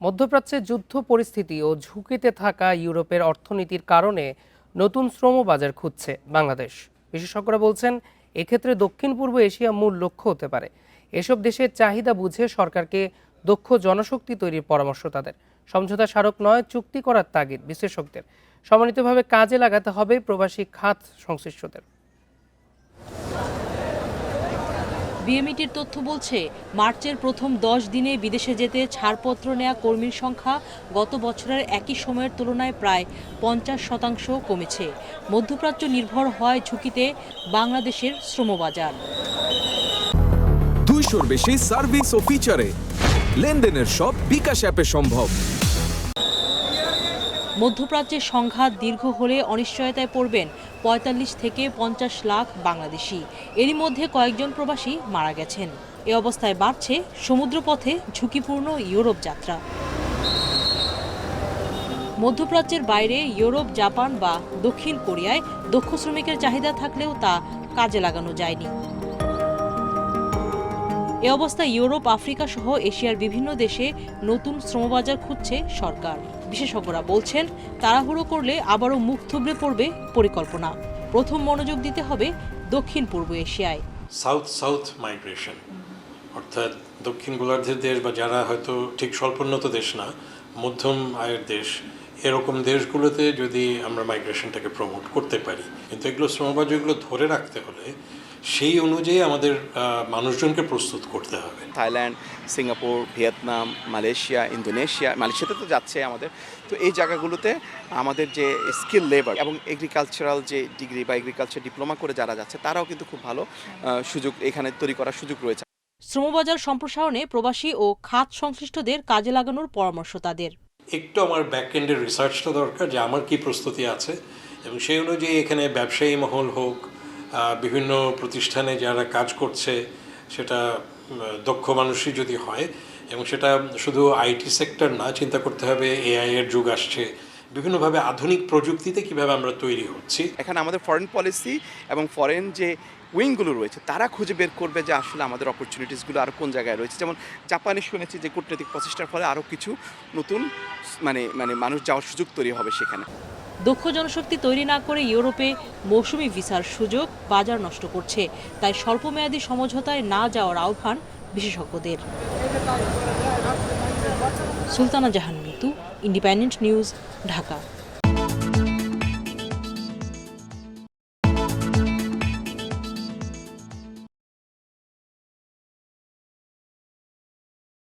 মধ্যপ্রাচ্যে যুদ্ধ পরিস্থিতি ও ঝুঁকিতে থাকা ইউরোপের অর্থনীতির কারণে নতুন শ্রম বাজার খুঁজছে বাংলাদেশ। বিশেষজ্ঞরা বলছেন এক্ষেত্রে দক্ষিণ পূর্ব এশিয়া মূল লক্ষ্য হতে পারে। এসব দেশের চাহিদা বুঝে সরকারকে দক্ষ জনশক্তি তৈরির পরামর্শ তাদের। সমঝোতা স্মারক নয়, চুক্তি করার তাগিদ বিশেষজ্ঞদের। সমন্বিতভাবে কাজে লাগাতে হবে প্রবাসী খাত সংশ্লিষ্টদের। বিএমইটির তথ্য বলছে, মার্চের প্রথম 10 দিনে বিদেশে যেতে ছাড়পত্র নেওয়া কর্মীর সংখ্যা গত বছরের একই সময়ের তুলনায় প্রায় 50% কমেছে। মধ্যপ্রাচ্য নির্ভর হয় ঝুঁকিতে বাংলাদেশের শ্রমবাজার। 200-র বেশি সার্ভিস ও ফিচারে লেনদেনের সব বিকাশ অ্যাপে সম্ভব। মধ্যপ্রাচ্যের সংঘাত দীর্ঘ হলে অনিশ্চয়তায় পড়বেন 45 থেকে 50 লাখ বাংলাদেশি। এরই মধ্যে কয়েকজন প্রবাসী মারা গেছেন। এ অবস্থায় বাড়ছে সমুদ্রপথে ঝুঁকিপূর্ণ ইউরোপ যাত্রা। মধ্যপ্রাচ্যের বাইরে ইউরোপ, জাপান বা দক্ষিণ কোরিয়ায় দক্ষ শ্রমিকের চাহিদা থাকলেও তা কাজে লাগানো যায়নি। এ অবস্থায় ইউরোপ, আফ্রিকা সহ এশিয়ার বিভিন্ন দেশে নতুন শ্রমবাজার খুঁজছে সরকার। বিশেষজ্ঞরা বলছেন, তাড়াহুড়ো করলে আবারও মুখ থুবড়ে পড়বে পরিকল্পনা। প্রথম মনোযোগ দিতে হবে দক্ষিণ পূর্ব এশিয়ায়। সাউথ মাইগ্রেশন, অর্থাৎ দক্ষিণ গোলার্ধের দেশ বা যারা হয়তো ঠিক স্বল্পোন্নত দেশ না, মধ্যম আয়ের দেশ, এরকম দেশগুলোতে যদি আমরা মাইগ্রেশনটাকে প্রমোট করতে পারি। কিন্তু এগুলো শ্রমবাজারগুলো ধরে রাখতে হলে সেই অনুযায়ী আমাদের মানুষজনকে প্রস্তুত করতে হবে। Thailand, Singapore, Vietnam, Malaysia, Indonesia, মালয়েশিয়াতে তো যাচ্ছে আমাদের। তো এই জায়গাগুলোতে আমাদের যে স্কিল লেবার এবং এগ্রিকালচারাল যে ডিগ্রি বা এগ্রিকালচার ডিপ্লোমা করে যারা যাচ্ছে, তারাও কিন্তু খুব ভালো সুযোগ এখানে তৈরি করার সুযোগ রয়েছে। শ্রমবাজার সম্প্রসারণে প্রবাসী ও খাত সংশ্লিষ্টদের কাজে লাগানোর পরামর্শ তাদের। একটু আমার ব্যাকএন্ডের রিসার্চটা দরকার, যে আমার কি প্রস্তুতি আছে, এবং সেই অনুযায়ী এখানে ব্যবসায়ী মহল হোক, বিভিন্ন প্রতিষ্ঠানে যারা কাজ করছে, সেটা দক্ষ মানুষই যদি হয়, এবং সেটা শুধু আইটি সেক্টর না, চিন্তা করতে হবে এআই এর যুগ আসছে, বিভিন্নভাবে আধুনিক প্রযুক্তিতে কিভাবে আমরা তৈরি হচ্ছি। এখানে আমাদের ফরেন পলিসি এবং ফরেন যে উইংগুলো রয়েছে, তারা খুঁজে বের করবে যে আসলে আমাদের অপরচুনিটিসগুলো আরও কোন জায়গায় রয়েছে। যেমন জাপানে শুনেছি যে কূটনৈতিক প্রচেষ্টার ফলে আরও কিছু নতুন মানে মানুষ যাওয়ার সুযোগ তৈরি হবে সেখানে। দক্ষ জনশক্তি তৈরি না করে ইউরোপে মৌসুমি ভিসার সুযোগ বাজার নষ্ট করছে। তাই স্বল্পমেয়াদী সমঝোতায় না যাওয়ার আহ্বান বিশেষজ্ঞদের। সুলতানা জাহান মিতু, ইন্ডিপেন্ডেন্ট নিউজ, ঢাকা।